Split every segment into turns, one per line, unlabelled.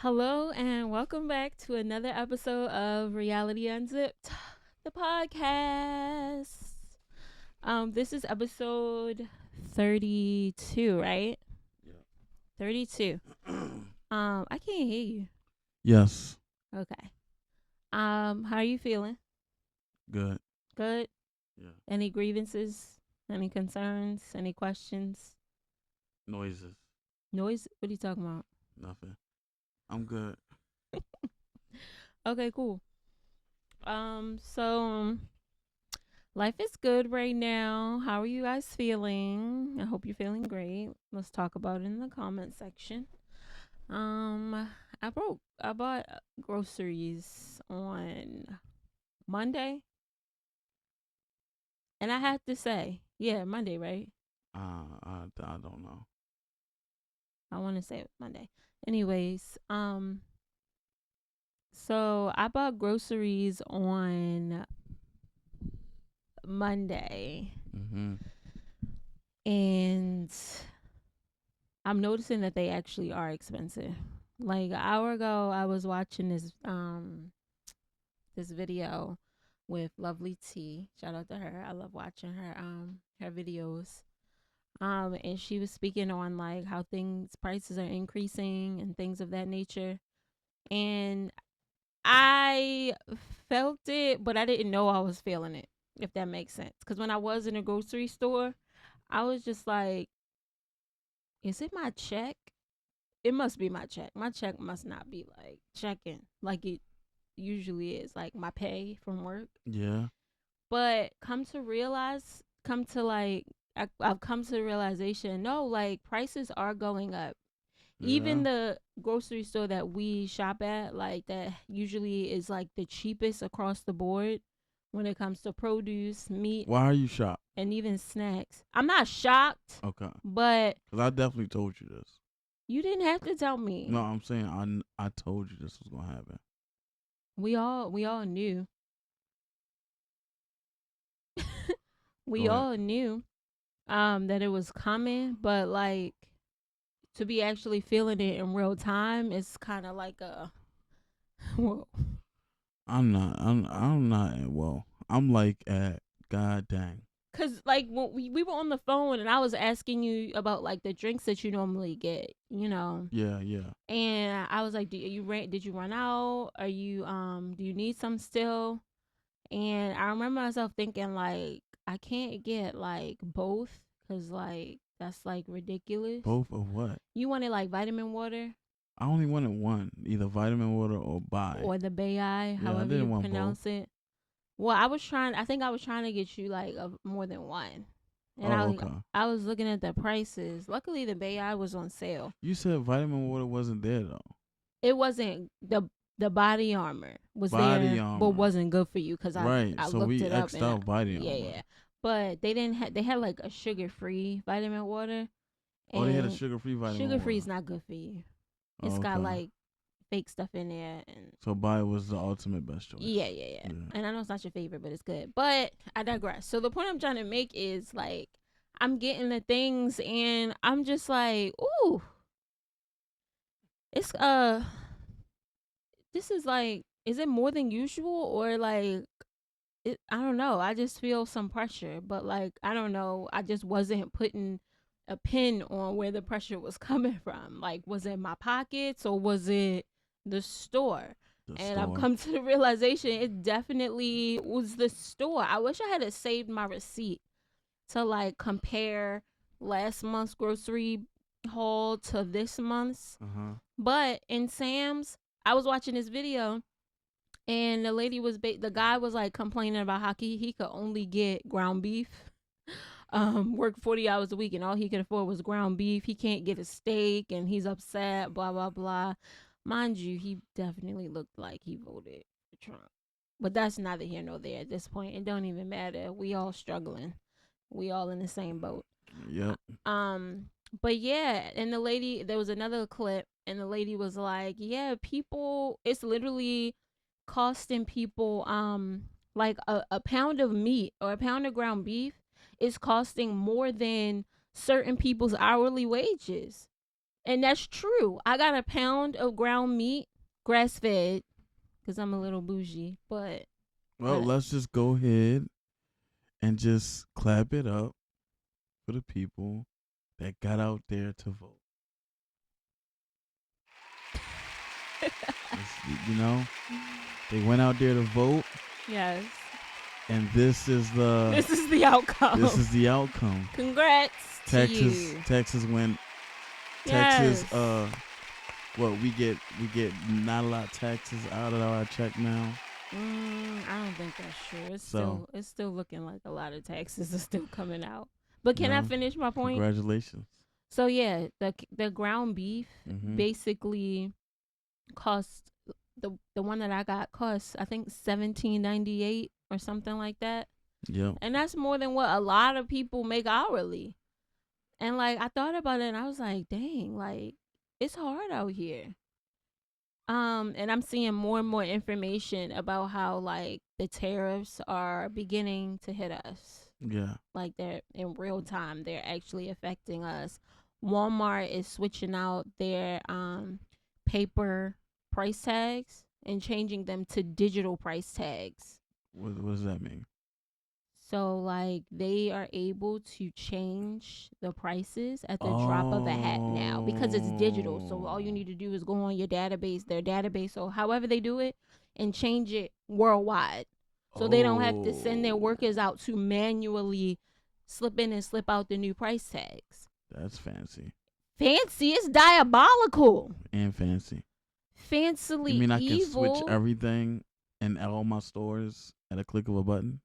Hello and welcome back to another episode of Reality Unzipped, the podcast. This is episode 32, right?
Yeah.
32. I can't hear you.
Yes.
Okay. How are you feeling?
Good.
Good?
Yeah.
Any grievances? Any concerns? Any questions?
Noises.
Noise? What are you talking about?
Nothing. I'm good.
Okay, cool. So life is good right now. How are you guys feeling? I hope you're feeling great. Let's talk about it in the comment section. I bought groceries on Monday, and I have to say, yeah, Monday, right?
I don't know.
I want to say it Monday. Anyways, so I bought groceries on Monday,
Mm-hmm.
and I'm noticing that they actually are expensive. Like an hour ago, I was watching this video with Lovely T. Shout out to her. I love watching her videos. And she was speaking on like how things prices are increasing and things of that nature. And I felt it, but I didn't know I was feeling it, if that makes sense. Because when I was in a grocery store, I was just like, is it my check? It must be my check. My check must not be like checking like it usually is, like my pay from work.
Yeah.
But come to like, I've come to the realization, no, like prices are going up. Even
Yeah.
the grocery store that we shop at, like that usually is like the cheapest across the board when it comes to produce, meat,
Why are you shocked?
and even snacks. I'm not shocked,
Okay.
but
Because I definitely told you this.
you didn't have to tell
No,
me.
I'm saying I told you this was gonna happen.
We all knew. We
Go ahead.
all knew that it was coming, but like to be actually feeling it in real time is kind of like a whoa.
I'm not. Well, I'm like at. God dang.
Cause like when we were on the phone and I was asking you about like the drinks that you normally get,
Yeah. Yeah.
and I was like, did you run out? Are you do you need some still? And I remember myself thinking like I can't get like both because like that's like ridiculous.
Both of what?
You wanted like vitamin water
I only wanted one, either vitamin water or buy.
or the Bayai,
Yeah, I
however you
didn't want both.
pronounce it. Well, I think I was trying to get you like more than one, and
Oh, okay.
I was looking at the prices. Luckily, the Bayai was on sale.
You said vitamin water wasn't there though.
It wasn't the body armor was
Body
there, but
armor.
wasn't good for you because
Right.
I
So
looked
we
it up
X'd
and
out body
yeah,
armor.
yeah. But they had like a sugar free vitamin water,
Oh, they had a
and
sugar free vitamin
sugar free
water.
is not good for you. It's
Oh,
got
okay.
like fake stuff in there and
So buy was the ultimate best
yeah,
choice.
yeah, yeah.
Yeah.
And I know it's not your favorite, but it's good. But I digress. So the point I'm trying to make is like I'm getting the things and I'm just like, ooh, it's this is like is it more than usual or like I don't know. I just feel some pressure, but like I don't know. I just wasn't putting a pin on where the pressure was coming from. Like was it my pockets or was it the store?
The
And I've
store.
come to the realization it definitely was the store. I wish I had saved my receipt to like compare last month's grocery haul to this month's.
Uh huh.
But in Sam's, I was watching this video and the lady was the guy was like complaining about how he could only get ground beef. Work 40 hours a week and all he could afford was ground beef. He can't get a steak and he's upset, blah blah blah. Mind you, he definitely looked like he voted for Trump. But that's neither here nor there at this point. It don't even matter. We all struggling. We all in the same boat.
Yep.
Um, but yeah, and the lady, there was another clip, and the lady was like, "Yeah, people, it's literally costing people, like a pound of meat or a pound of ground beef is costing more than certain people's hourly wages." And that's true. I got a pound of ground meat, grass fed, because I'm a little bougie. But
Well,
I,
let's just go ahead and just clap it up for the people that got out there to vote. You know, they went out there to vote,
yes,
and this is the
this is the outcome.
this is the outcome.
Congrats to you.
Texas went.
Yes.
Texas. Well, we get not a lot of taxes out of our check now.
I don't think that's true.
So
It's still looking like a lot of taxes are still coming out. But
you
can I
know,
finish my point?
congratulations.
So yeah, the ground beef
Mm-hmm.
basically cost the one that I got cost I think $17.98 or something like that.
Yep.
And that's more than what a lot of people make hourly. And like I thought about it and I was like, dang, like it's hard out here. And I'm seeing more and more information about how like the tariffs are beginning to hit us.
Yeah.
Like they're in real time, they're actually affecting us. Walmart is switching out their paper price tags and changing them to digital price tags.
What does that mean?
So like they are able to change the prices at the drop of a hat now because it's digital. So all you
Oh.
need to do is go on your database, their database, or however they do it, and change it worldwide. So they don't have to send their
Oh.
workers out to manually slip in and slip out the new price tags.
That's fancy.
Fancy, it's diabolical.
And fancy. You
Fancily
mean I can switch
evil.
everything in all my stores at a click of a button?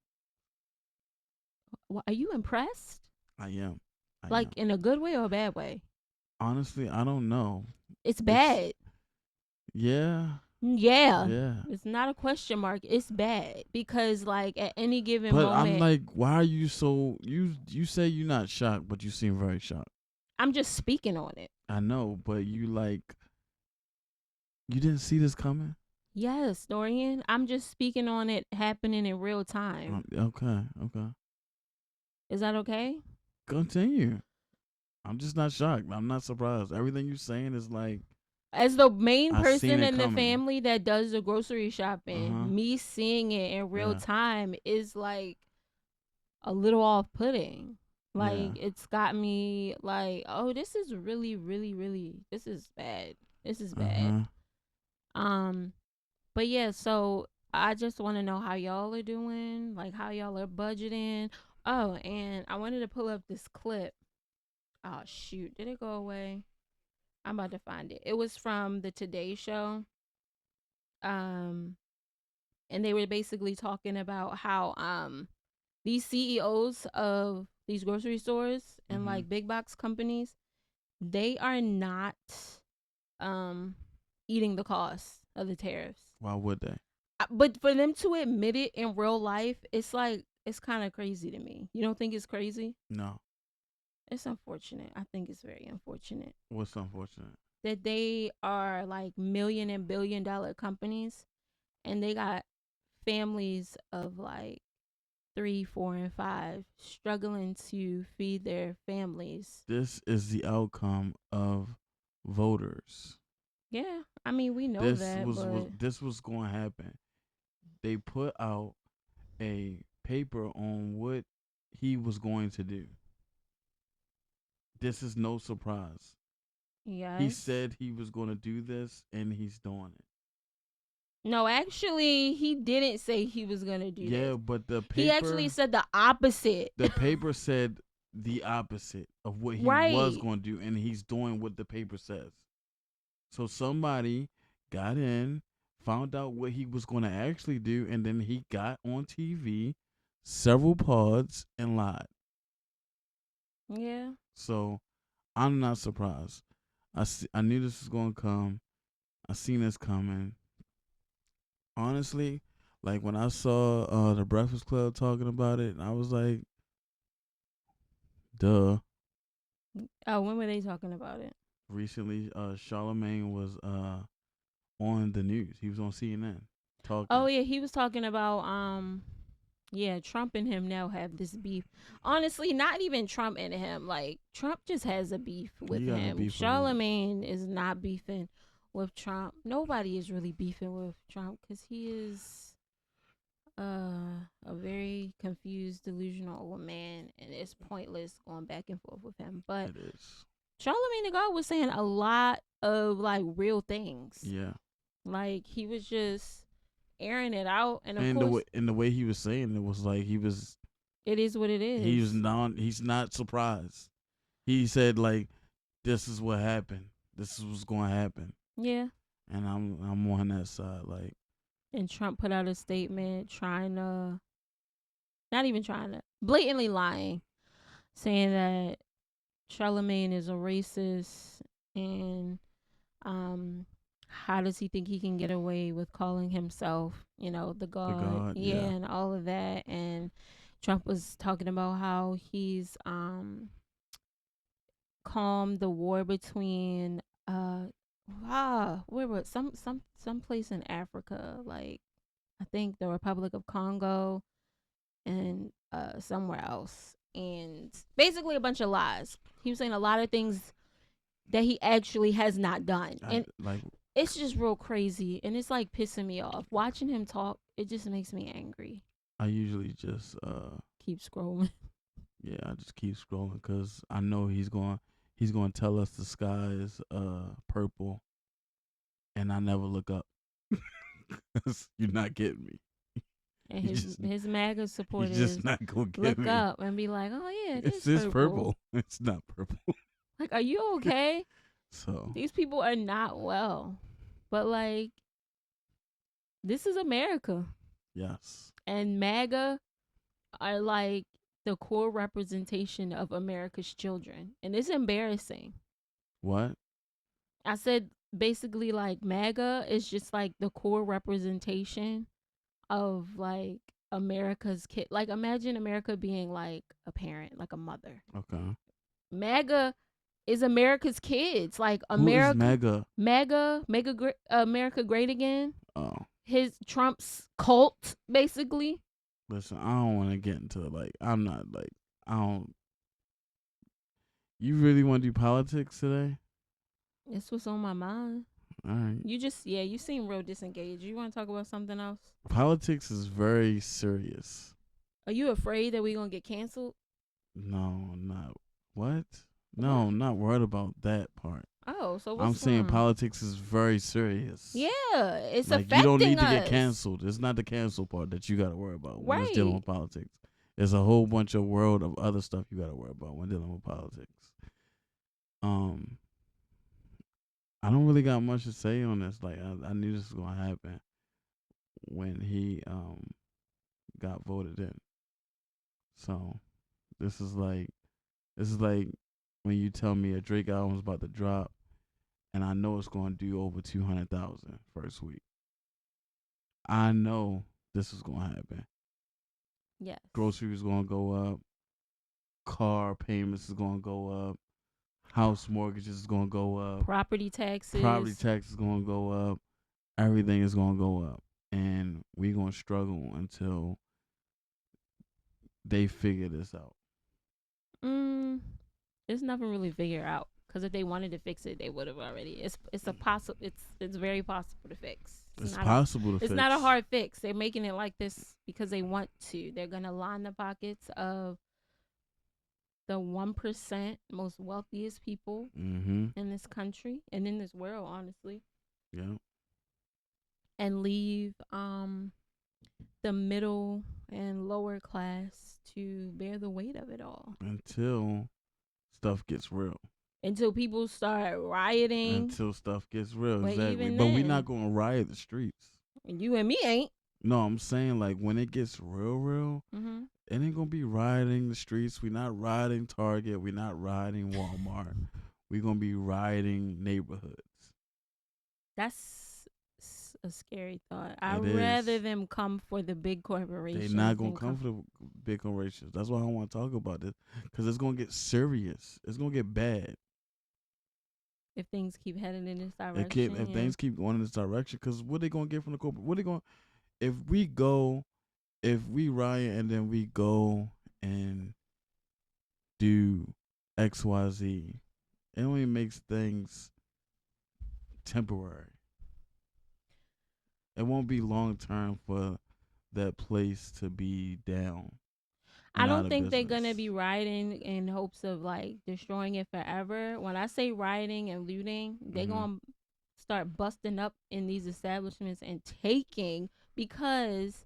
Are you impressed?
I am. I
Like
am.
in a good way or a bad way?
Honestly, I don't know.
It's bad.
Yeah.
Yeah.
Yeah.
It's not a question mark. It's bad because like at any given
But I'm
moment,
like, why are you so you say you're not shocked, but you seem very shocked.
I'm just speaking on it.
I know, but you didn't see this coming?
Yes, Dorian. I'm just speaking on it happening in real time.
Okay, okay.
Is that okay?
Continue. I'm just not shocked. I'm not surprised. Everything you're saying is like
As the main
I seen
person
it
in the
coming.
family that does the grocery shopping,
Uh-huh.
me seeing it in real
Yeah.
time is like a little off putting.
Yeah.
Like it's got me like, oh, this is really, really, really this is bad. This is bad.
Uh-huh.
Um but yeah, so I just want to know how y'all are doing, like how y'all are budgeting. Oh, and I wanted to pull up this clip. Oh shoot, did it go away? I'm about to find it. It was from the Today Show. Um and they were basically talking about how these CEOs of these grocery stores and
Mm-hmm.
like big box companies, they are not um eating the cost of the tariffs.
Why would they?
But for them to admit it in real life, it's like it's kind of crazy to me. You don't think it's crazy?
No.
It's unfortunate. I think it's very unfortunate
What's unfortunate?
that they are like million and billion-dollar companies and they got families of like 3, 4, and 5 struggling to feed their families.
This is the outcome of voters.
Yeah, I mean we know
This
that,
was
but
this was going to happen. They put out a paper on what he was going to do. This is no surprise. He
yes.
said he was going to do this, and he's doing it.
No, actually, he didn't say he was gonna do
Yeah,
this.
but the
He actually
paper,
said the opposite.
the paper said the opposite of what he was
Right.
going to do, and he's doing what the paper says. So somebody got in, found out what he was going to actually do, and then he got on TV, several pods, and lied.
Yeah.
So I'm not surprised. I knew this was going to come. I seen this coming. Honestly, like when I saw the Breakfast Club talking about it, I was like, duh.
Oh, when were they talking about it?
Recently, Charlemagne was on the news. He was on CNN talking.
Oh yeah, he was talking about Yeah, Trump and him now have this beef. Honestly, not even Trump and him. Like Trump just has a beef with
He got a
him.
beef with him.
Charlemagne is not beefing with Trump. Nobody is really beefing with Trump because he is a very confused, delusional old man, and it's pointless going back and forth with him. But
It is.
Charlemagne the God was saying a lot of like real things.
Yeah.
Like he was just airing it out, and of
And
course,
the way he was saying it was like
it is what it is.
he's not surprised. He said like this is what happened. This is what's going to happen.
Yeah.
And I'm on that side like
And Trump put out a statement trying to, not even trying to, blatantly lying, saying that Charlemagne is a racist and how does he think he can get away with calling himself, the
the
God?
God,
Yeah,
yeah.
and all of that. And Trump was talking about how he's calmed the war between where was some place in Africa, like I think the Republic of Congo and somewhere else. And basically a bunch of lies. He was saying a lot of things that he actually has not done. And
like
it's just real crazy. And it's like pissing me off. Watching him talk, it just makes me angry.
I usually just
Keep scrolling.
yeah, I just keep scrolling cuz I know he's going to tell us the sky is purple and I never look up. You're not getting me.
And
You
his MAGA
you're
supporters
just not going to get
look
me.
up and be like, oh, yeah, it
It's
is
this
purple.
purple. It's not purple.
Like, are you okay?
So,
These people are not well. But, like, this is America.
yes.
And MAGA are like the core representation of America's children. And it's embarrassing.
What?
I said basically like MAGA is just like the core representation of like America's kid. Like imagine America being like a parent, like a mother.
Okay.
MAGA is America's kids. Like
Who is
America,
mega?
America great again.
Oh,
His Trump's cult, basically.
listen, I don't want to get into like I'm not like I don't. You really want to do politics today?
It's what's on my mind.
All right.
You seem real disengaged. You want to talk about something else?
Politics is very serious.
Are you afraid that we're going to get canceled?
No, not what? No,
What?
I'm not worried about that part.
Oh, so
I'm
what's
saying
wrong?
politics is very serious.
Yeah, it's
Like
affecting
you don't need to get
us.
canceled. It's not the cancel part that you got to worry about when it's dealing
Right.
with politics. There's a whole bunch of world of other stuff you got to worry about when dealing with politics. Um, I don't really got much to say on this. Like I knew this was gonna happen when he got voted in. So this is like when you tell me a Drake album's about to drop and I know it's gonna do over 200,000 first week. I know this is gonna happen.
Yes.
Groceries gonna go up, car payments is gonna go up, house mortgages is gonna go up,
Property taxes.
property tax is gonna go up, everything is gonna go up. And we gonna struggle until they figure this out.
There's nothing really figure out because if they wanted to fix it, they would have already. It's very possible to fix.
It's possible to
It's
fix.
not a hard fix. They're making it like this because they want to. They're gonna line the pockets of the 1% most wealthiest people
Mm-hmm.
in this country and in this world, honestly,
Yeah.
and leave the middle and lower class to bear the weight of it all
Until stuff gets real.
until people start rioting.
Until stuff gets real.
But
Exactly.
even
But we're
then-
not gonna riot the streets.
You and me ain't.
No, I'm saying like when it gets real,
Mm-hmm.
it ain't gonna be rioting the streets. We're not rioting Target. We're not rioting Walmart. We're gonna be rioting neighborhoods.
That's a scary thought. I'd
It
rather
is.
them come for the big corporations.
They're not gonna
than
come for the big corporations. That's why I don't want to talk about this because it's gonna get serious. It's gonna get bad.
if things keep heading in this
If
direction.
things keep going in this direction, because what they gonna get from the corporate? What they going if we go if we riot and then we go and do XYZ, it only makes things temporary. It won't be long term for that place to be down
I
and out
don't
of
think they're gonna
business.
be rioting in hopes of like destroying it forever. When I say rioting and looting, they're
Hmm.
gonna start busting up in these establishments and taking because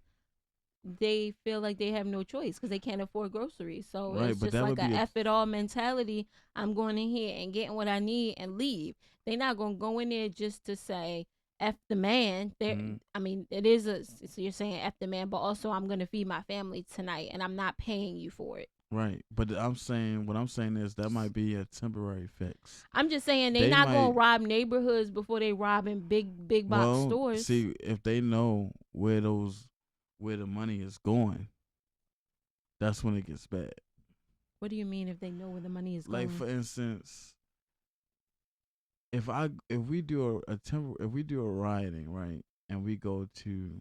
they feel like they have no choice because they can't afford groceries. So
Right,
it's
but
just
that
like
would
a
be a
F it all mentality. I'm going in here and getting what I need and leave. They're not gonna go in there just to say F the man. There,
mhm.
I mean, it is a. So you're saying F the man, but also I'm gonna feed my family tonight, and I'm not paying you for it.
Right. But I'm saying what I'm saying is that might be a temporary fix.
I'm just saying they
They
not gonna
might
rob neighborhoods before they robbing big box
well
stores.
see if they know where the money is going, that's when it gets bad.
What do you mean if they know where the money is
Like
going?
for instance, if we do if we do a rioting, right, and we go to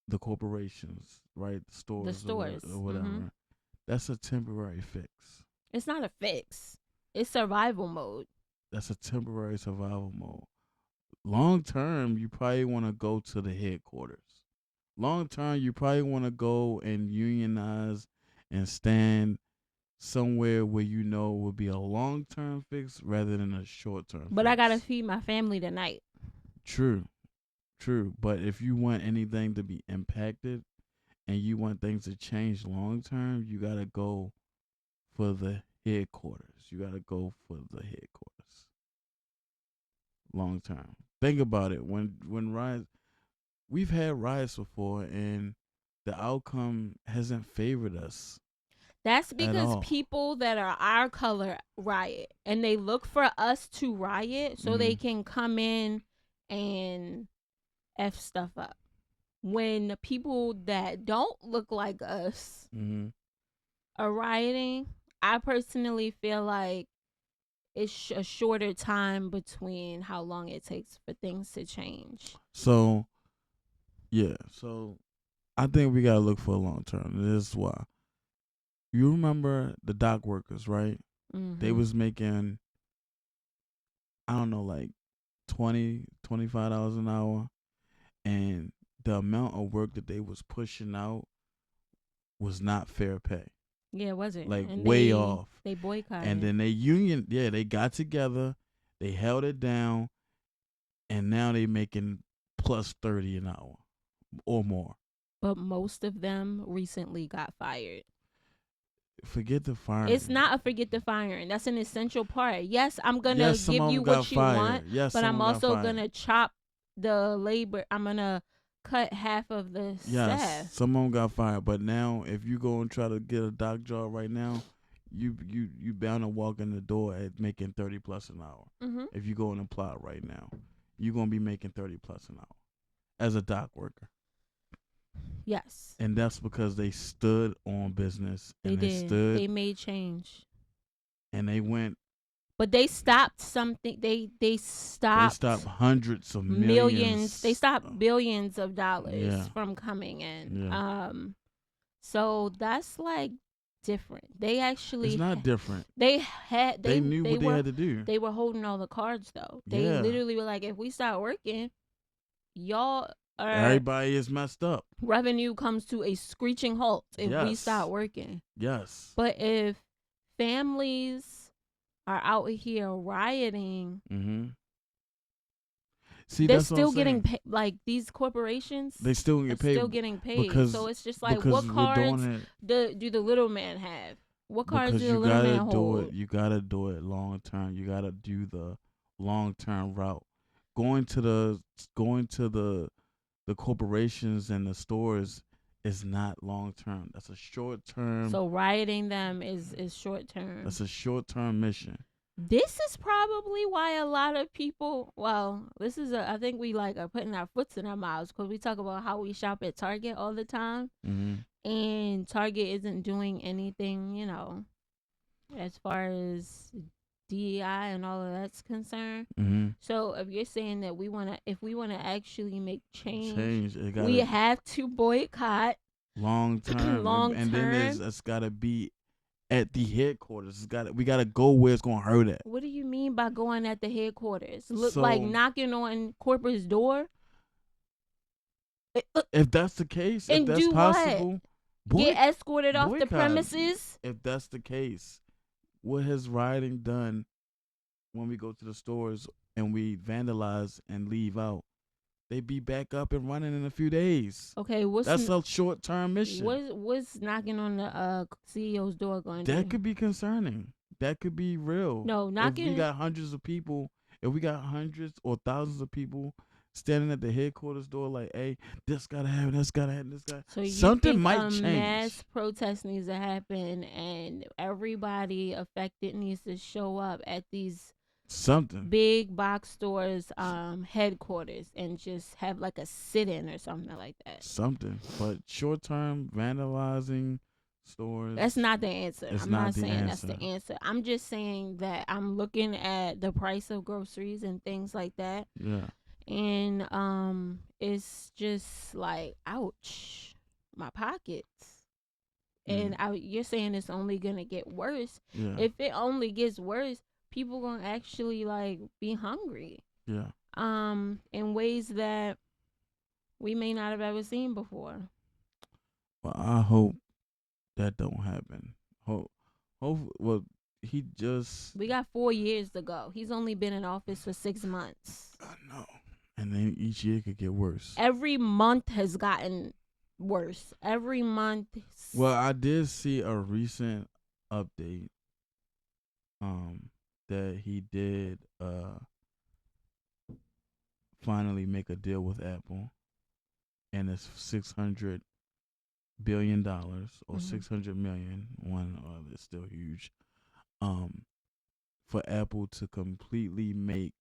the corporations, right, the
The
stores
stores.
or
Mm-hmm.
whatever, that's a temporary fix.
It's not a fix. It's survival mode.
That's a temporary survival mode. Long term, you probably want to go to the headquarters. Long term, you probably want to go and unionize and stand somewhere where you know will be a long term fix rather than a short term
But I gotta
fix.
feed my family tonight.
True, true. But if you want anything to be impacted and you want things to change long term, you gotta go for the headquarters. You gotta go for the headquarters long term. Think about it. When riots, we've had riots before, and the outcome hasn't favored us
That's
at
because
all.
people that are our color riot and they look for us to riot so they
Hmm.
can come in and F stuff up. When people that don't look like us
Hmm.
are rioting, I personally feel like it's a shorter time between how long it takes for things to change.
So yeah, so I think we gotta look for a long term. This is why. You remember the dock workers, right? They
Mm-hmm.
was making, I don't know, like 25 dollars an hour, and the amount of work that they was pushing out was not fair pay,
Yeah, it wasn't,
like
and
way
they
off.
they
And
boycotted.
then they union, yeah, they got together, they held it down, and now they making plus 30 an hour or more.
But most of them recently got fired.
Forget the
It's
firing.
not a forget the firing. That's an essential part. Yes, I'm gonna
Yes, some
give
of
you
them got
what you want,
fired. Yes,
but
some of
I'm
them got
also
fired.
gonna chop the labor. I'm gonna cut half of the
Yes,
staff.
some of them got fired. But now, if you go and try to get a dock job right now, you bound to walk in the door at making 30 plus an hour.
Mm-hmm.
If you go and apply right now, you're gonna be making 30 plus an hour as a dock worker,
Yes,
and that's because they stood on business
they
and they
did.
stood
They made change,
and they went.
but they stopped something. They
They stopped
stopped
hundreds of
millions. They
millions.
stopped billions of dollars
Yeah,
from coming in.
yeah.
So that's like different. They
It's
actually
not different.
they had
They knew
they
what they
were
had to do.
they were holding all the cards though. They
Yeah,
literally were like, if we start working, y'all are
everybody is messed up.
revenue comes to a screeching halt if we start
Yes,
working.
yes.
But if families are out here rioting,
Mm-hmm. See,
they're
that's what I'm
still getting
saying.
paid. Like these corporations
They still
are
get paid
still getting paid. So
because
it's just like, what
because we're doing
cards
it
do the little man have? What cards do
because
the
you
little
gotta
man
do it.
hold?
You gotta do it long term. You gotta do the long term route. Going to the going to the corporations and the stores is not long term. That's a short term.
So rioting them is short term.
That's a short term mission.
This is probably why a lot of people. Well, this is I think we like are putting our foots in our mouths because we talk about how we shop at Target all the time,
Mm-hmm.
and Target isn't doing anything, as far as DEI and all of that's concerned.
Mm-hmm.
So if you're saying that if we wanna actually make change,
Change. It
we
gotta.
have to boycott
long term, and,
long
and then
term.
it's got to be at the headquarters. We got to go where it's gonna hurt at.
What do you mean by going at the headquarters? Look like
So
knocking on corporate's door?
if that's the case, if
And
that's
do what?
possible,
Get
boy,
escorted off the
boycott.
premises?
If that's the case, what has rioting done when we go to the stores and we vandalize and leave out? They be back up and running in a few days.
Okay,
That's a short term mission.
what's knocking on the CEO's door going to do?
That could be concerning. That could be real.
No,
If
knocking.
we got hundreds of people, if we got hundreds or thousands of people standing at the headquarters door, like, hey, this gotta happen, this gotta happen, this gotta.
So you
Something
think
might
a
change.
mass protest needs to happen, and everybody affected needs to show up at these
Something.
big box stores headquarters and just have like a sit-in or something like that.
Something. But short term vandalizing stores.
That's not the answer.
It's
I'm
not
not
the
saying that's
answer.
the answer. I'm just saying that I'm looking at the price of groceries and things like that,
Yeah.
and it's just like, ouch, my pockets. And you're saying it's only gonna get worse.
Yeah.
If it only gets worse, people gonna actually like be hungry.
Yeah.
In ways that we may not have ever seen before.
Well, I hope that don't happen. Hope. Well, he just.
We got 4 years to go. He's only been in office for 6 months.
I know. And then each year could get worse.
Every month has gotten worse. Every month.
Well, I did see a recent update. That he did finally make a deal with Apple, and it's $600 billion or 600 million. One, it's still huge. For Apple to completely make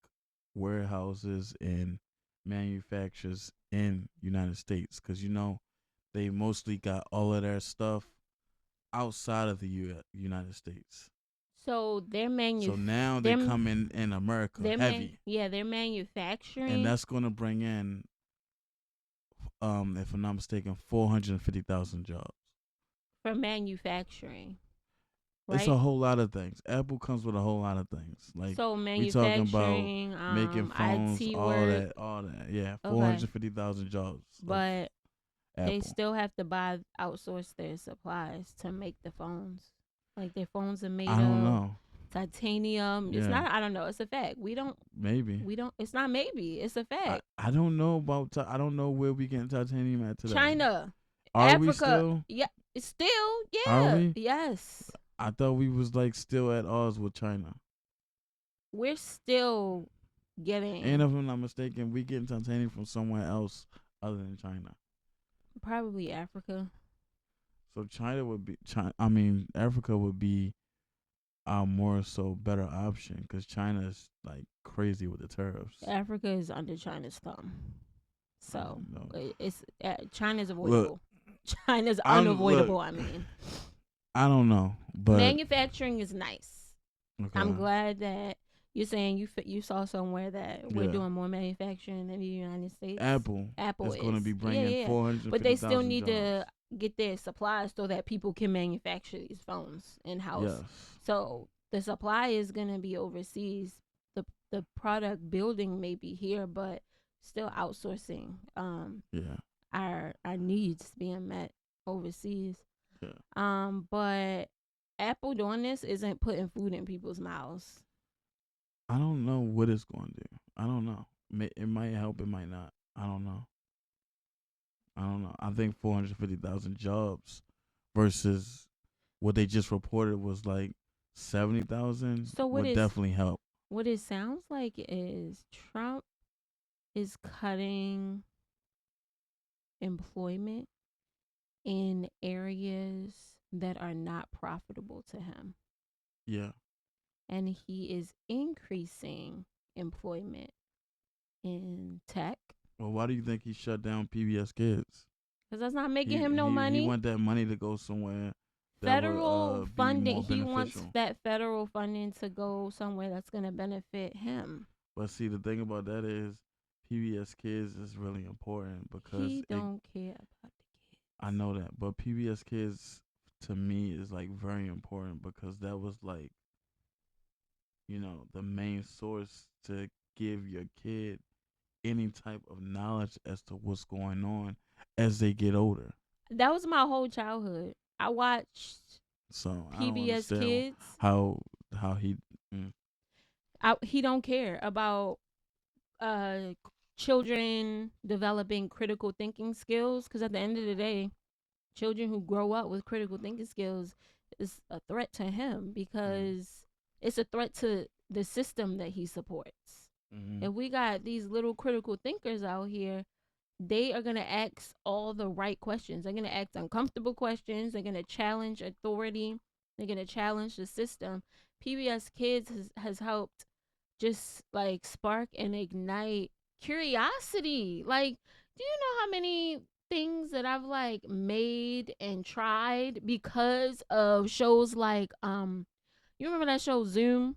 warehouses and manufacturers in United States, because they mostly got all of their stuff outside of the United States.
So they're
So now they come in America heavy.
They're manufacturing,
and that's going to bring in, if I'm not mistaken, 450,000 jobs
for manufacturing. Right?
It's a whole lot of things. Apple comes with a whole lot of things. Like,
so
we talking
manufacturing,
about making phones,
IT
all
work,
that. Yeah,
Okay.
450,000 jobs.
but they
Apple.
still have to outsource their supplies to make the phones. Like, their phones are made
I don't
of
know.
titanium. It's
Yeah.
not. I don't know. It's a fact.
Maybe.
We don't. It's not maybe. It's a fact.
I don't know about. I don't know where we getting titanium at today.
China,
Are
Africa.
we still?
Yeah, it's still. Yeah.
Are we?
Yes.
I thought we was like still at odds with China.
We're still getting.
And if I'm not mistaken, we getting titanium from somewhere else other than China.
Probably Africa.
So China would be. Africa would be our more so better option, because China is like crazy with the tariffs.
Africa is under China's thumb, so
No.
it's China's avoidable. China's
I'm-
unavoidable.
look.
I mean,
I don't know, but
manufacturing is nice.
okay.
I'm glad that you're saying you saw somewhere that we're
Yeah.
doing more manufacturing in the United States.
Apple
Apple
is going to be bringing
yeah.
450,000
But they still need
jobs.
to get their supplies so that people can manufacture these phones in house.
Yes.
So the supply is going to be overseas. The product building may be here, but still outsourcing
Yeah.
our needs being met overseas.
Yeah.
But Apple doing this isn't putting food in people's mouths.
I don't know what it's going to do. I don't know. It might help. It might not. I don't know. I think 450,000 jobs versus what they just reported was like 70,000
So what
would
is-
definitely help.
What it sounds like is Trump is cutting employment in areas that are not profitable to him.
Yeah.
And he is increasing employment in tech.
Well, why do you think he shut down PBS Kids?
Because that's not making him no money.
He want that money to go somewhere.
Federal
be
funding.
more
He wants
beneficial.
that federal funding to go somewhere that's going to benefit him.
But see, the thing about that is PBS Kids is really important because
He don't care about the kids.
I know that, but PBS Kids to me is like very important because that was like, the main source to give your kid any type of knowledge as to what's going on as they get older.
That was my whole childhood. I watched
So I don't
PBS
understand
Kids.
how how he. Mm,
He don't care about uh children developing critical thinking skills, because at the end of the day, children who grow up with critical thinking skills is a threat to him,
mm,
because it's a threat to the system that he supports.
mm,
If we got these little critical thinkers out here, they are going to ask all the right questions. They're going to ask uncomfortable questions. They're going to challenge authority. They're going to challenge the system. PBS Kids has helped just like spark and ignite curiosity. Like, do you know how many things that I've like made and tried because of shows like you remember that show Zoom?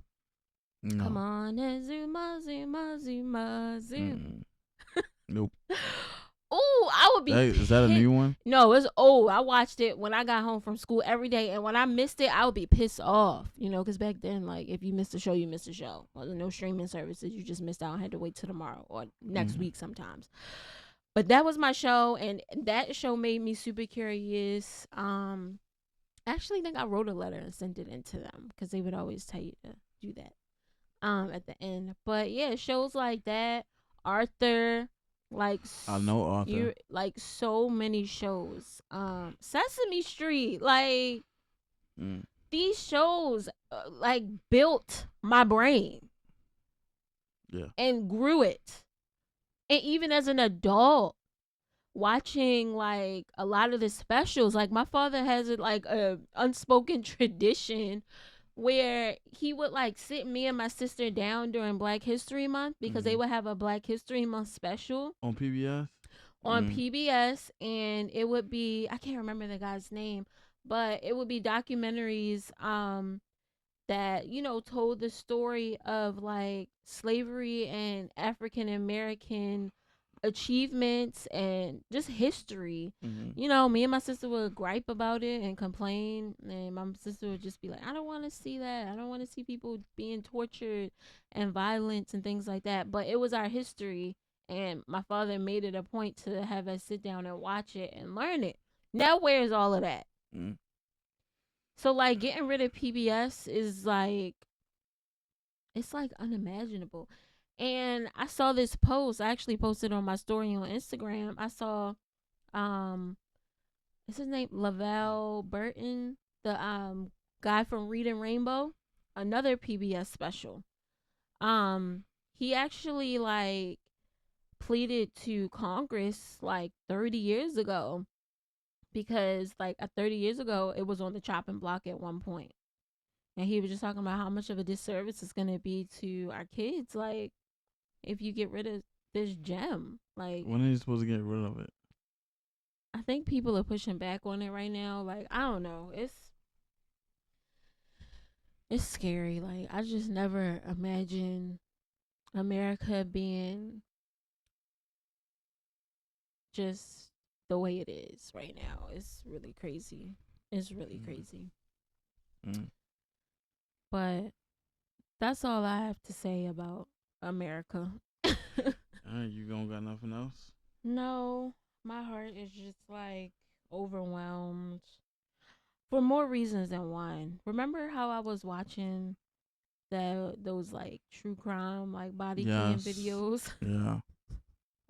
Come
no.
on and Zoom.
Mm, nope.
Oh, I would be
Is that a
pissed.
new one?
No, it's old. I watched it when I got home from school every day, and when I missed it, I would be pissed off. Because back then, like, if you missed a show, you missed a show. Well, there no streaming services. You just missed out and had to wait till tomorrow or next
Mm,
week sometimes. But that was my show, and that show made me super curious. I actually think I wrote a letter and sent it into them because they would always tell you to do that at the end. But yeah, shows like that, Arthur, like
I know
you
Arthur.
like so many shows. Sesame Street, like
Mm,
these shows like built my brain
yeah.
and grew it. And even as an adult, watching like a lot of the specials, like my father has it like a unspoken tradition where he would like sit me and my sister down during Black History Month, because they
Mm.
would have a Black History Month special
On PBS.
on
Mm.
PBS, and it would be, I can't remember the guy's name, but it would be documentaries that told the story of like slavery and African American achievements and just history.
Mm-hmm.
Me and my sister would gripe about it and complain, and my sister would just be like, I don't want to see that. I don't want to see people being tortured and violence and things like that. But it was our history, and my father made it a point to have us sit down and watch it and learn it. Now, where's all of that?
Mm.
So, like, getting rid of PBS is like, it's like unimaginable. And I saw this post. I actually posted on my story on Instagram. I saw um is his name Lavelle Burton, the guy from Reading Rainbow, another PBS special. He actually like pleaded to Congress like 30 years ago, because like 30 years ago it was on the chopping block at one point. And he was just talking about how much of a disservice it's going to be to our kids, like, if you get rid of this gem. Like,
When are you supposed to get rid of it?
I think people are pushing back on it right now. Like, I don't know. It's scary. Like, I just never imagined America being just the way it is right now. It's really crazy. It's really
Mm.
crazy.
Mm.
But that's all I have to say about America.
All right, you don't got nothing else?
No, my heart is just like overwhelmed for more reasons than one. Remember how I was watching those like true crime like body cam
Yes.
videos?
Yeah.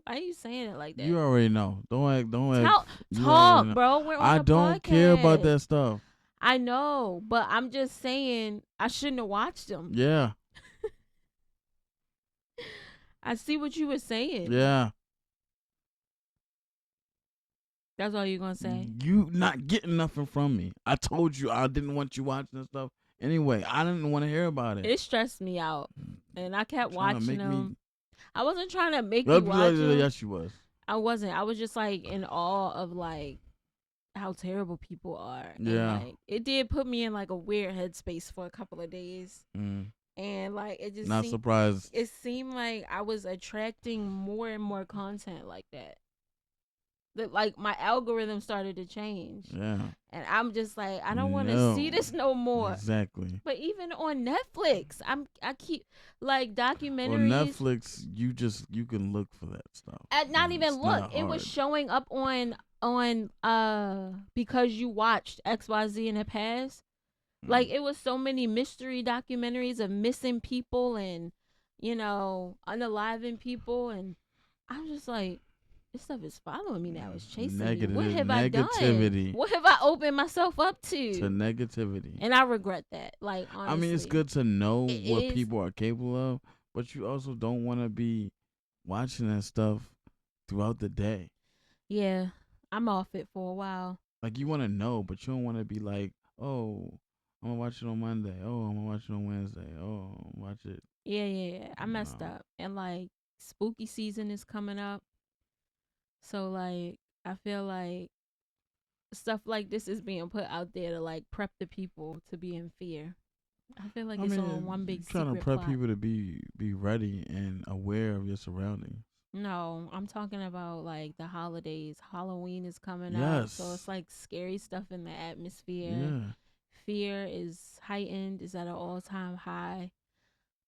Why are you saying it like that?
You already know. Don't act. Don't
Tell
act. You already
talk,
know.
bro. We're on
I
a
don't care about
podcast.
that stuff.
I know, but I'm just saying I shouldn't have watched them.
Yeah.
I see what you were saying.
Yeah.
That's all you're gonna say.
You not getting nothing from me. I told you I didn't want you watching this stuff. Anyway, I didn't want to hear about it.
It stressed me out, and I kept
Trying to
watching
make me.
them. I wasn't trying to make you watch them.
Yes, you was.
I wasn't. I was just like in awe of like how terrible people are.
Yeah.
And like it did put me in like a weird headspace for a couple of days.
Mm.
And like it just
Not surprised.
it seemed like I was attracting more and more content like that. that like my algorithm started to change.
Yeah.
And I'm just like, I don't want to
No.
see this no more.
Exactly.
But even on Netflix, I keep like
On
documentaries.
Netflix, you can look for that stuff.
Not even
It's
look.
not
It was
hard.
showing up on because you watched XYZ in the past. Like
Mm.
it was so many mystery documentaries of missing people and unaliving people, and I'm just like, this stuff is following me now. It's chasing me. What have I done?
Negativity
What have I opened myself up
to
to?
negativity.
And I regret that. Like
I mean, it's
honestly,
good to know
it
what
is.
people are capable of, but you also don't want to be watching that stuff throughout the day.
Yeah, I'm off it for a while.
Like you want to know, but you don't want to be like, oh, I'm gonna watch it on Monday. Oh, I'm gonna watch it on Wednesday. Oh, watch it.
Yeah. I messed
No.
up, and like spooky season is coming up, so like I feel like stuff like this is being put out there to like prep the people to be in fear. I feel like
I
it's all
mean,
one
you're
big
trying to
secret
prep
plot.
people to be ready and aware of your surroundings.
No, I'm talking about like the holidays. Halloween is coming up, so it's
Yes.
like scary stuff in the atmosphere.
Yeah.
Fear is heightened, is at an all-time high.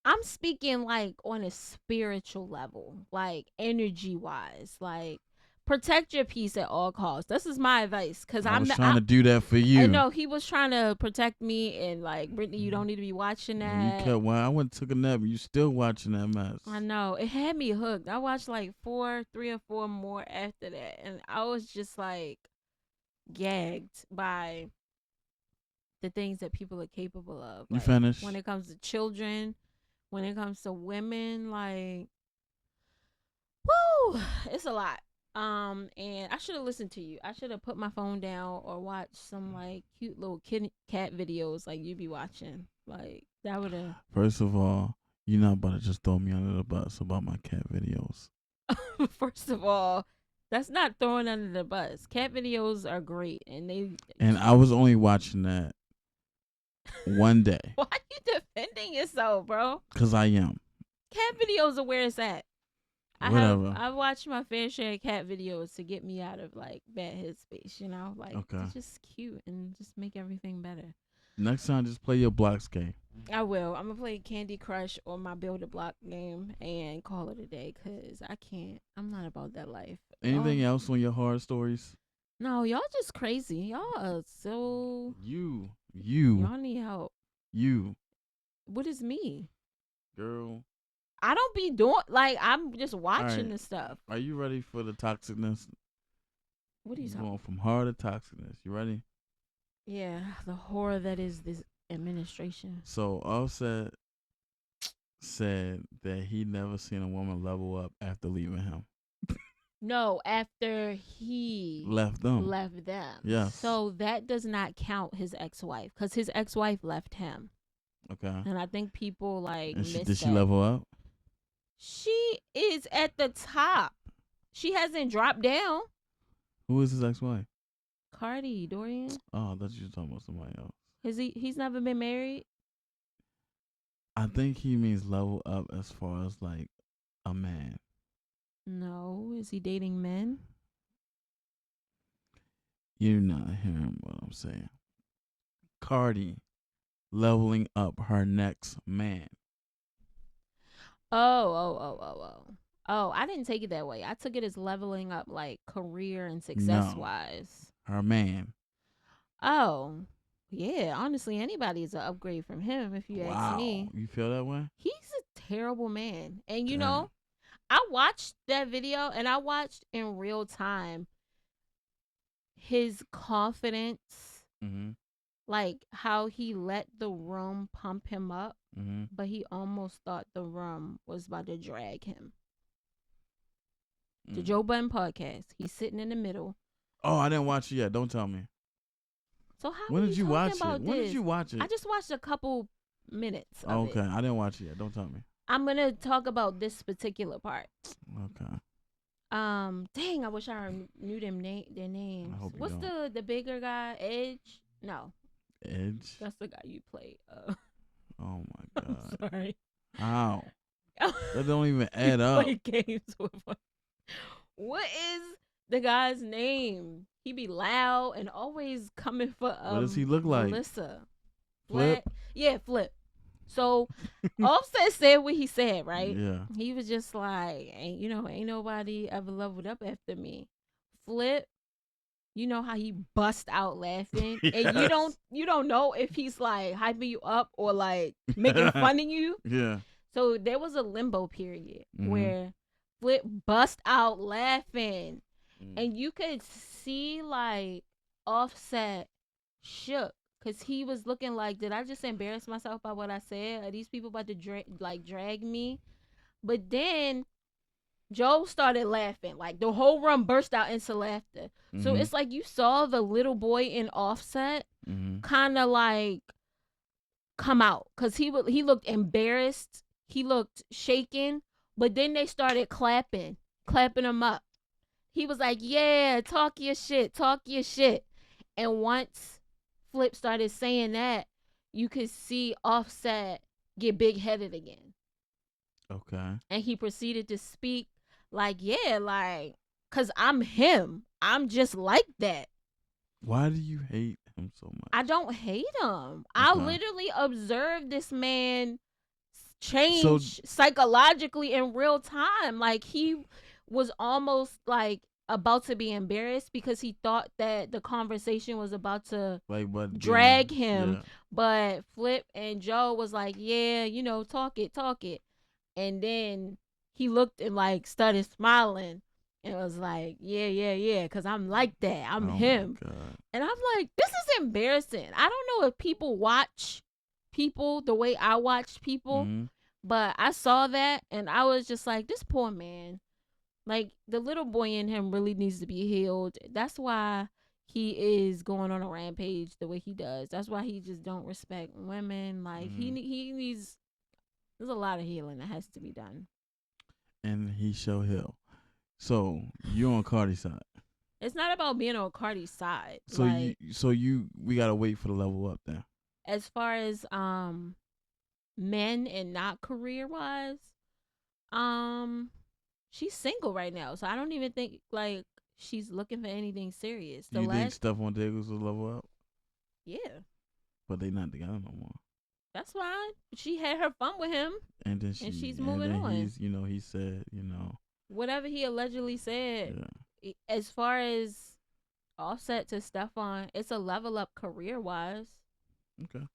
I'm speaking like on a spiritual level, like energy wise, like protect your peace at all costs. This is my advice because
I
I'm
was
the,
trying to do that for
I
you.
know he was trying to protect me and like Brittany, you don't need to be watching
And you
that.
kept, well, I went and took a nap. You still watching that mess.
I know it had me hooked. I watched like 3 or 4 more after that, and I was just like gagged by the things that people are capable of.
You
Like when
finished?
it comes to children, when it comes to women, like woo, it's a lot. And I should have listened to you. I should have put my phone down or watched some like cute little cat videos like you be watching. Like that would have.
First of all, you're not about to just throw me under the bus about my cat videos.
First of all, that's not throwing under the bus. Cat videos are great, and they.
And I was only watching that one day.
Why are you defending yourself, bro?
Because I am.
Cat videos are where it's at.
Whatever.
I've watched my fair share of cat videos to get me out of like bad headspace. Like
Okay.
it's just cute and just make everything better.
Next time, just play your blocks game.
I will. I'm gonna play Candy Crush or my Build a Block game and call it a day because I can't. I'm not about that life.
Anything else on your horror stories?
No, y'all just crazy. Y'all are so.
You.
Y'all need help.
You.
What is me?
Girl.
I don't be doing like I'm just watching
right.
the stuff.
Are you ready for the toxicness?
What are you talking?
Going from horror to toxicness. You ready?
Yeah, the horror that is this administration.
So Offset said that he never seen a woman level up after leaving him.
No, after he
Left them.
left them.
Yes.
So that does not count his ex-wife because his ex-wife left him.
Okay.
And I think people like
And
miss
did she
that.
level up?
She is at the top. She hasn't dropped down.
Who is his ex-wife?
Cardi, Dorian.
Oh, I thought you were talking about somebody else.
He's never been married?
I think he means level up as far as like a man.
No. Is he dating men?
You're not hearing what I'm saying. Cardi leveling up her next man.
Oh, I didn't take it that way. I took it as leveling up like career and success wise.
Her man.
Oh. Yeah, honestly, anybody is an upgrade from him if you ask me.
You feel that way?
He's a terrible man. And you
Damn.
know, I watched that video and I watched in real time his confidence, like how he let the room pump him up, but he almost thought the room was about to drag him. The Joe Budden podcast, he's sitting in the middle.
Oh, I didn't watch it yet. Don't tell me.
So how
when
are
did
you
watch
about
it?
this?
When did you watch it?
I just watched a couple minutes of
okay,
it.
I didn't watch it yet. Don't tell me.
I'm gonna talk about this particular part.
Okay.
Dang, I wish I knew their names. What's the bigger guy? Edge? No.
Edge?
That's the guy you played.
Oh my god.
I'm sorry.
How? That don't even add up.
Play games with one. What is the guy's name. He be loud and always coming for
What does he look like?
Melissa.
Flip?
Flat. Yeah, Flip. So Offset said what he said, right?
Yeah.
He was just like, ain't nobody ever leveled up after me. Flip, you know how he bust out laughing, and you don't
Yes.
you don't know if he's like hyping you up or like making fun of you.
Yeah.
So there was a limbo period
Mhm.
where Flip bust out laughing,
Mm.
and you could see like Offset shook because he was looking like, did I just embarrass myself by what I said? Are these people about to drag me? But then Joe started laughing. Like the whole room burst out into laughter. So
Mhm.
it's like you saw the little boy in Offset
Mhm.
kind of like come out because he looked embarrassed. He looked shaken. But then they started clapping him up. He was like, "Yeah, talk your shit." And once Flip started saying that, you could see Offset get big headed again.
Okay.
And he proceeded to speak like, yeah, like, cause I'm him. I'm just like that.
Why do you hate him so
I
much?
don't hate him. I
Okay.
literally observed this man
So
change psychologically in real time. Like he was almost like about to be embarrassed because he thought that the conversation was about to
like what
drag
getting
him.
yeah.
But Flip and Joe was like, yeah, talk it, talk it. And then he looked and like started smiling and was like, yeah, yeah, yeah, because I'm like that. I'm
Oh my
him.
god.
And I'm like, this is embarrassing. I don't know if people watch people the way I watch people,
Mhm.
but I saw that and I was just like, this poor man. Like the little boy in him really needs to be healed. That's why he is going on a rampage the way he does. That's why he just don't respect women. Like
Mhm.
he needs. There's a lot of healing that has to be done.
And he shall heal. So you on Cardi's side.
It's not about being on Cardi's side.
So
Like
you we gotta wait for the level up then.
as far as men and not career wise, um she's single right now, so I don't even think like she's looking for anything serious.
Do
The
you think
last,
Stephon Diggs will level up?
yeah,
But they not together no more.
that's fine. She had her fun with him, and she's
And
moving
then
on.
he said,
Whatever he allegedly said,
yeah.
as far as Offset to Stefan, it's a level up career wise.
Okay.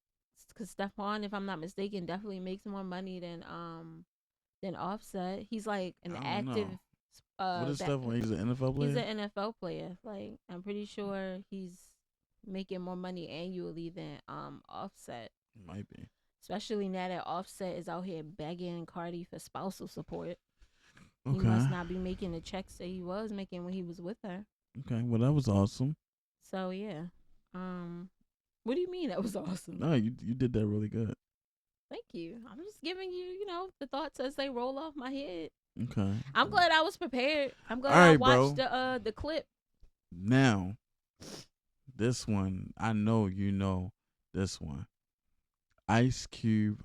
Because Stefan, if I'm not mistaken, definitely makes more money than Offset. He's like an
I don't
active
know. What is
that
Stephon? He's an NFL
he's
player?
an NFL player. Like I'm pretty sure he's making more money annually than Offset.
Might be.
Especially now that Offset is out here begging Cardi for spousal support. He
Okay.
must not be making the checks that he was making when he was with her.
Okay. Well, that was awesome.
So yeah. Um what do you mean that was awesome?
No, you did that really good.
Thank you. I'm just giving you, the thoughts as they roll off my head.
Okay.
I'm glad I was prepared. I'm
All
glad I
right,
watched
bro.
the clip.
Now, this one, I know you know this one. Ice Cube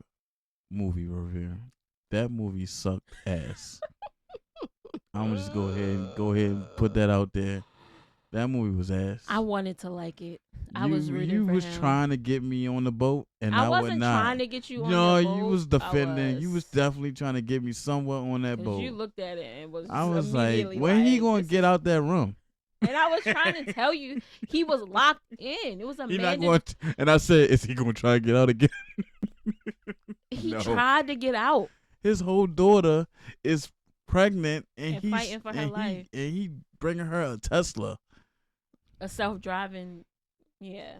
movie review. That movie sucked ass. I'm gonna just go ahead and put that out there. That movie was
I
ass.
wanted to like it. I was rooting
You
for
was
him.
trying to get me on the boat, and
I
I would
wasn't
not.
trying to get you on the
No, you
boat.
was
I
defending. You was
was.
definitely trying to get me somewhere on that
Because you
boat.
looked at it and was
I
just
was like,
immediately
when he
like,
gonna
this
get
is.
out that room?
And I was trying to tell you, he was locked in. It was a
He not
man.
going. And I said, is he gonna try to get out again?
He
No.
tried to get out
His whole daughter is pregnant, and
and fighting for her life.
he bringing her a Tesla.
A self-driving, yeah.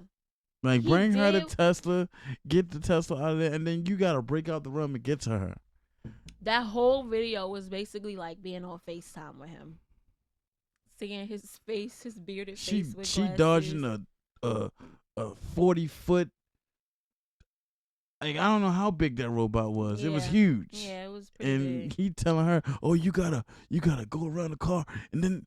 Like
He
bring her to
did.
Tesla, get the Tesla out of there, and then you gotta break out the room and get to her.
That whole video was basically like being on FaceTime with him, seeing his face, his bearded face with
She
glasses.
dodging a 40 foot. Like I don't know how big that robot was. It was
Yeah.
huge.
Yeah, it was pretty
And
big.
he telling her, "Oh, you gotta go around the car," and then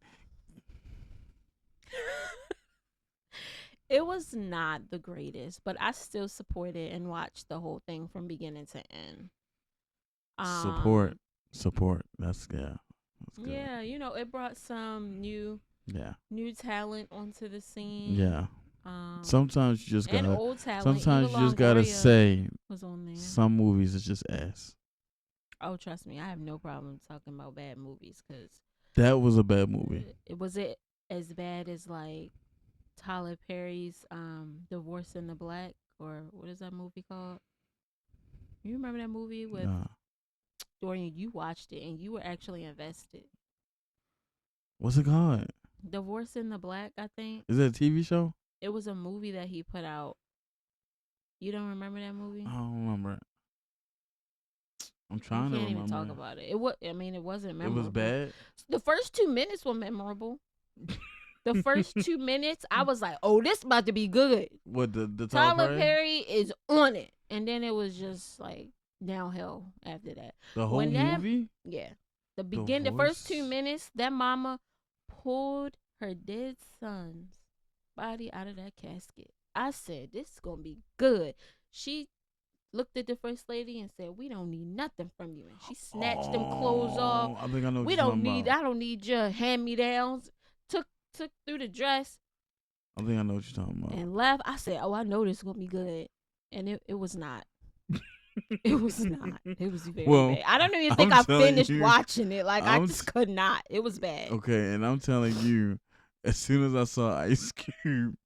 It was not the greatest, but I still supported and watched the whole thing from beginning to end.
support,
Um,
support. That's yeah, that's good.
yeah, it brought some new
Yeah.
new talent onto the scene.
Yeah.
Um,
Sometimes you just
and
gotta.
old talent. Eva
Sometimes you just gotta
Longoria
say
was on there.
some movies is just ass.
Oh, trust me, I have no problem talking about bad movies because
That was a bad movie.
it as bad as like Tyler Perry's Divorce in the Black, or what is that movie called? You remember that movie with
Nah.
Dorian? You watched it and you were actually invested.
What's it called?
Divorce in the Black, I think.
Is it a TV show?
It was a movie that he put out. You don't remember that movie?
I don't remember. I'm
You
trying to
can't even talk
remember.
about it. It was. I mean, it wasn't
It
memorable.
was bad.
The first 2 minutes were memorable. The first 2 minutes, I was like, "Oh, this about to be good."
What the
Tyler Perry is on it, and then it was just like downhill after that.
The whole movie?
Yeah, the first 2 minutes, that mama pulled her dead son's body out of that casket. I said, "This is gonna be good." She looked at the first lady and said, "We don't need nothing from you," and she snatched them clothes off.
I think I know what
We
you're
don't
talking
need.
about.
I don't need your hand me downs. Took through the dress
I think I know what you're talking about.
and left. I said, "Oh, I know this is gonna be good," and it was not. It was not. It was very bad. I don't even think I finished watching it. Like I just could not. It was bad.
Okay, and I'm telling you, as soon as I saw Ice Cube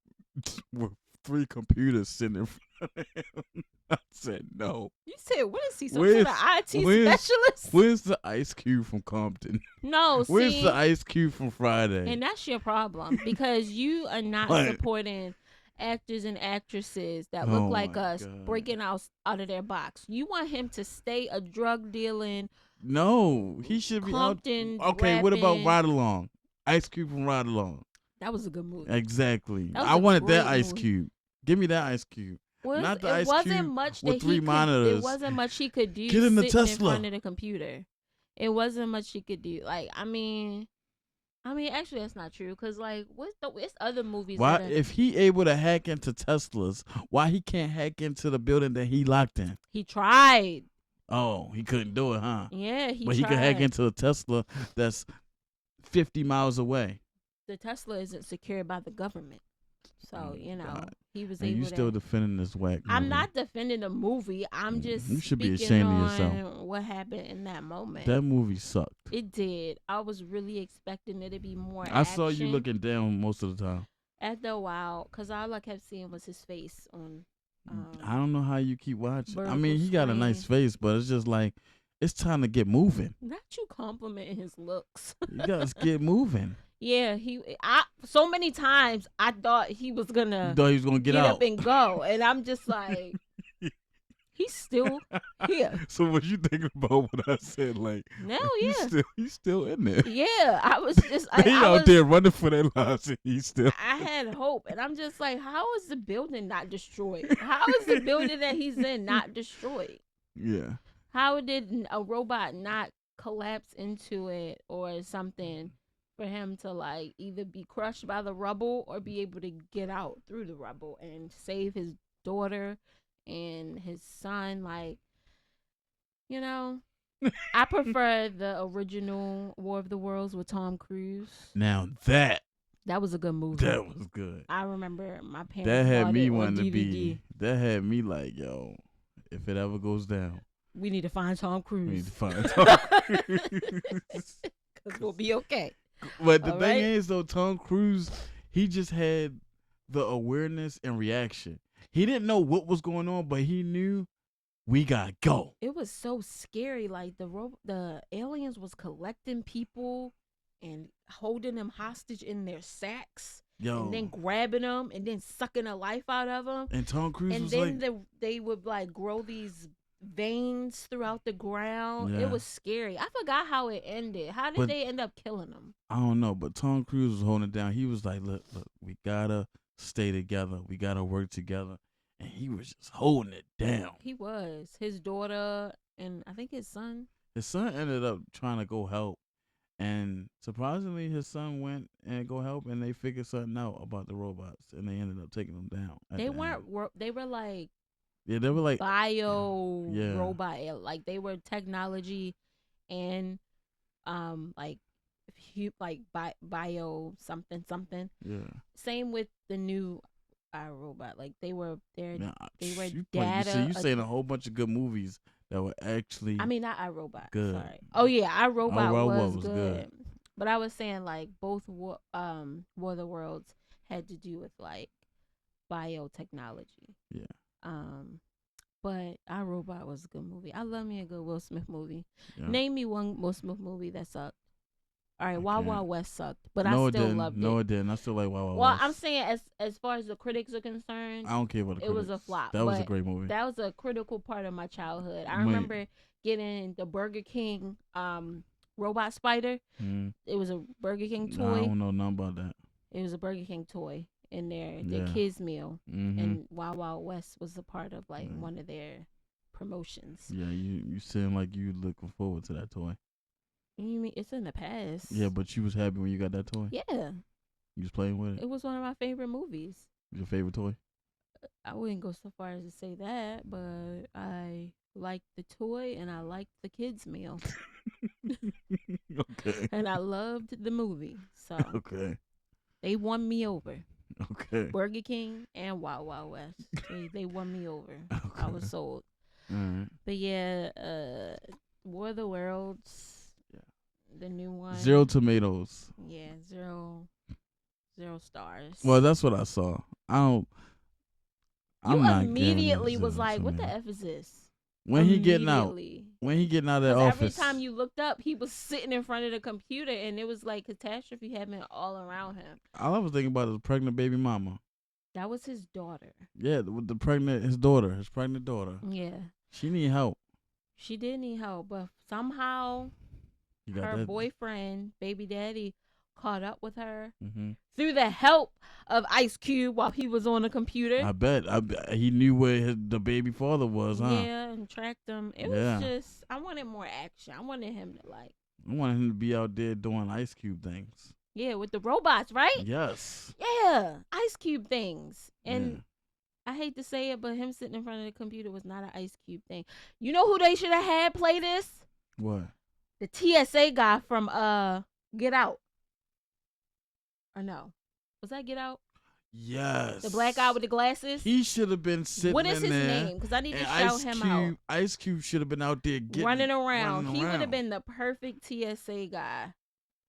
with 3 computers sitting in front of him, I said no.
You said, what is he? Some sort of IT specialist?
Where's the Ice Cube from Compton?
No,
where's the Ice Cube from Friday?
And that's your problem because you are not supporting actors and actresses that look like us breaking out of their box. You want him to stay a drug dealing.
No, he should be
Compton.
Okay,
rapping.
what about Ride Along? Ice Cube from Ride Along.
That was a good movie.
Exactly. I wanted that Ice Cube. Give me that Ice Cube. Not the Ice Cube with 3 monitors.
It wasn't much he could do.
Get in the Tesla.
In front of the computer. It wasn't much he could do. Like I mean, actually that's not true. Cause like, what's other movies?
Why, if he able to hack into Teslas, why he can't hack into the building that he locked in?
He tried.
Oh, he couldn't do it, huh?
Yeah,
But he could hack into a Tesla that's 50 miles away.
The Tesla isn't secured by the government. So,
God.
he was
and
able to...
you still defending this whack movie.
I'm not defending the movie. I'm just
you should be ashamed of yourself.
What happened in that moment.
That movie sucked.
It did. I was really expecting it to be more
I saw you looking down most of the time.
After a while, because all I kept seeing was his face on...
I don't know how you keep watching. I mean, he got a nice face, but it's just like, it's time to get moving.
Not you complimenting his looks.
You guys get moving.
Yeah, so many times I thought he was gonna
get out
up and go, and I'm just like, he's still here.
So what you thinking about what I said? Like,
no, yeah,
he's still in there.
Yeah, I was just like,
he out there running for their lives, and he's still.
I had hope, and I'm just like, how is the building not destroyed? How is the building that he's in not destroyed?
Yeah.
How did a robot not collapse into it or something? For him to like either be crushed by the rubble or be able to get out through the rubble and save his daughter and his son. Like, I prefer the original War of the Worlds with Tom Cruise.
Now that
was a good movie.
That was good.
I remember my parents.
That had me
wanting
to be. That had me like, yo, if it ever goes down,
we need to find Tom Cruise.
We need to find Tom Cruise
because we'll be okay.
But the thing is, though, Tom Cruise, he just had the awareness and reaction. He didn't know what was going on, but he knew we gotta go.
It was so scary. Like the aliens was collecting people and holding them hostage in their sacks. And then grabbing them and then sucking the life out of them.
And Tom Cruise
and
was
then they would like grow these veins throughout the ground. Yeah. It was scary. I forgot how it ended. How did they end up killing him?
I don't know, but Tom Cruise was holding it down. He was like, look, we gotta stay together. We gotta work together. And he was just holding it down.
He was. His daughter and I think his son.
His son ended up trying to go help. And surprisingly, his son went and go help, and they figured something out about the robots, and they ended up taking them down.
They were like...
Yeah, they were like
robot. Like they were technology and like like bio something something.
Yeah.
Same with the new iRobot. Like they were
Nah,
they were
you see,
data.
you saying a whole bunch of good movies that were
I
actually
mean, not iRobot.
good.
Sorry. Oh yeah, iRobot
Overall, what
was
was good?
good. But I was saying like both War of the Worlds had to do with like biotechnology.
Yeah.
Um, but iRobot was a good movie. I love me a good Will Smith movie.
Yeah.
Name me one Will Smith movie that sucked. All right,
I
Wild
can't.
Wild West sucked, but I
No, it
still
didn't.
loved it.
No, it didn't. I still like Wild Wild
Well,
West.
I'm saying as far as the critics are concerned,
I don't care about the
it was
critics.
a flop.
That was a
but
great movie.
that was a critical part of my childhood. I
Wait.
remember getting the Burger King robot spider. It was a Burger King
Nah, I
toy.
don't know nothing about that.
It was a Burger King toy in their
Yeah.
kids meal,
Mm-hmm.
and Wild Wild West was a part of like
Yeah.
one of their promotions.
Yeah, you seem like you looking forward to that toy.
You mean it's in the past?
Yeah, but you was happy when you got that toy.
Yeah,
You was playing with it.
it was one of my favorite movies.
Your favorite toy?
I wouldn't go so far as to say that, but I liked the toy and I liked the kids meal.
Okay.
And I loved the movie. So
Okay.
they won me over.
Okay.
Burger King and Wild Wild West. They won me over.
Okay.
I was sold.
All right.
But yeah, War of the Worlds.
Yeah.
The new one.
0 tomatoes.
Yeah, zero stars.
Well, that's what I saw. I'm
you
not
immediately
giving it
was
0
like, "What the
tomatoes.
f is this?"
When he getting out?
Immediately.
When he getting out of that
'Cause
office?
every time you looked up, he was sitting in front of the computer, and it was like catastrophe happening all around him.
All I was thinking about is pregnant baby mama.
That was his daughter.
Yeah, with his pregnant daughter.
Yeah,
She need help.
she did need help, but somehow
You got
her
that.
boyfriend, baby daddy, caught up with her
Mm-hmm.
through the help of Ice Cube while he was on the computer.
I bet. He knew where the baby father was, huh?
Yeah, and tracked him. It
Yeah.
was just, I wanted more action. I wanted him to like,
I wanted him to be out there doing Ice Cube things.
yeah, with the robots, right?
Yes.
Yeah, Ice Cube things. And
Yeah.
I hate to say it, but him sitting in front of the computer was not an Ice Cube thing. You know who they should have had play this?
What?
The TSA guy from Get Out. Or no? Was that Get Out?
Yes.
The black guy with the glasses?
He should have been sitting
What is
in
his
there.
name? Because I need to
And
shout him out.
Ice Cube should have been out there
Running around.
running
He would
around.
have been the perfect TSA guy.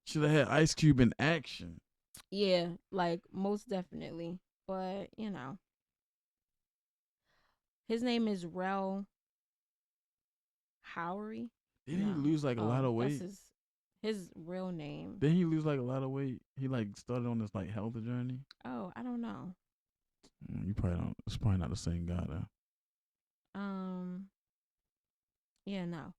Should have had Ice Cube in action.
Yeah, like most definitely. But, you know. His name is Rel Howery.
Didn't he
No.
lose like a lot of weight?
That's his real name.
Didn't he lose like a lot of weight? He like started on this like health journey.
Oh, I don't know.
You probably don't. It's probably not the same guy though.
Yeah, no.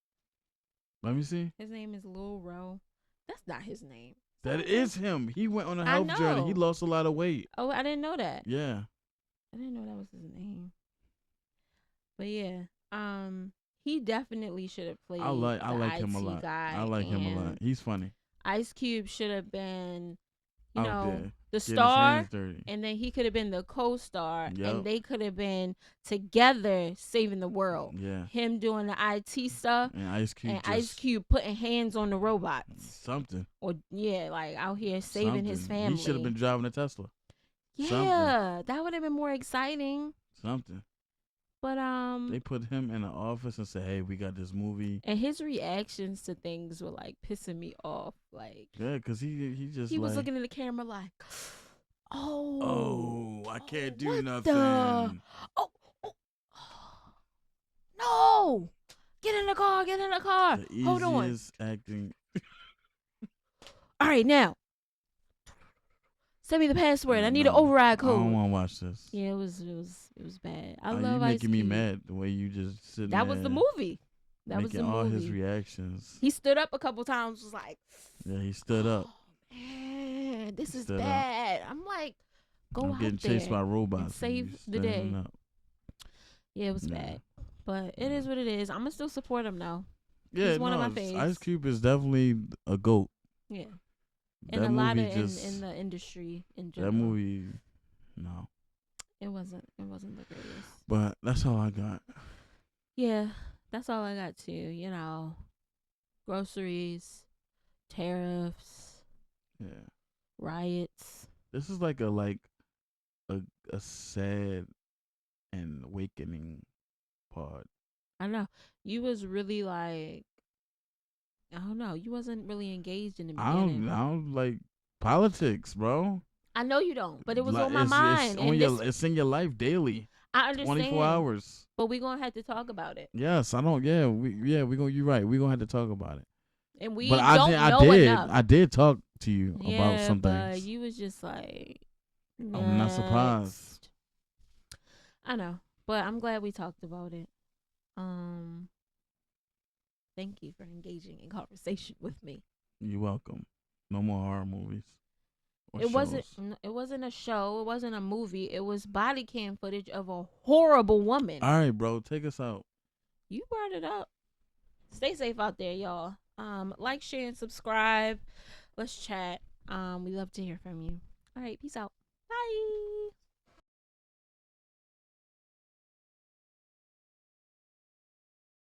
Let me see.
His name is Lil Rel. That's not his name.
That is him. He went on a
I
health journey. He
know.
lost a lot of weight.
Oh, I didn't know that.
Yeah.
I didn't know that was his name. But yeah, he definitely should have played.
I like him a
IT
lot.
Guy,
I like him a lot.
and
He's funny.
Ice Cube should have been, you
Out
know,
there,
the
getting his
star,
hands dirty.
and then he could have been the co-star,
Yup.
and they could have been together saving the world.
Yeah.
Him doing the IT stuff,
And Ice Cube.
and Ice Cube putting hands on the robots,
Something.
or yeah, like out here saving his
Something.
family.
He should have been driving a Tesla.
Yeah, that would have been more exciting.
Something.
But
They put him in the office and said, "Hey, we got this movie."
and his reactions to things were like pissing me off. Like
Yeah, cause he just
he
like,
was looking at the camera like,
"Oh, I can't do
what
nothing."
the- oh, no, get in the car, get in the car.
The
Hold on.
easiest acting.
All right, now send me the password. I need an
No,
override
I don't
code.
want to watch this.
Yeah, it was bad. I
You
love Ice
making me
Cube.
mad the way you just sitting
That was
there
the movie. That was
making
the
all his
movie.
reactions.
He stood up a couple times. Was like,
Yeah, he stood up.
Oh, man, this is
Stood up.
bad. I'm like, go
I'm
out
getting
there
chased by robots. and
save
you
the
standing
day.
up.
Yeah, it was
Yeah.
bad, but it is what it is. I'm gonna still support him though.
Yeah,
He's one of
no,
my faves.
Ice Cube is definitely a goat.
Yeah,
That
and a lot
movie
of
just
in the industry in general.
that movie, no.
It wasn't the greatest.
But that's all I got.
Yeah, that's all I got too. You know, groceries, tariffs,
Yeah.
riots.
This is like a a sad and awakening part.
I know you was really like, I don't know, you wasn't really engaged in the beginning.
I don't like politics, bro.
I know you don't, but it was
Like
on my
it's
mind,
on
and
your
this
it's in your life daily,
I
24
understand,
hours.
but we gonna have to talk about it,
Yes, I don't. We gonna. You're right. We gonna have to talk about it.
and
But
we don't
I
know
did.
enough.
I did talk to you about
Yeah,
some
but
things.
you was just like
I'm not surprised.
next. I know, but I'm glad we talked about it. Um, thank you for engaging in conversation with me.
You're welcome. No more horror movies or
It wasn't.
shows.
It wasn't a show. It wasn't a movie. It was body cam footage of a horrible woman.
All right, bro. Take us out.
You brought it up. Stay safe out there, y'all. Like, share, and subscribe. Let's chat. We love to hear from you. All right, peace out. Bye.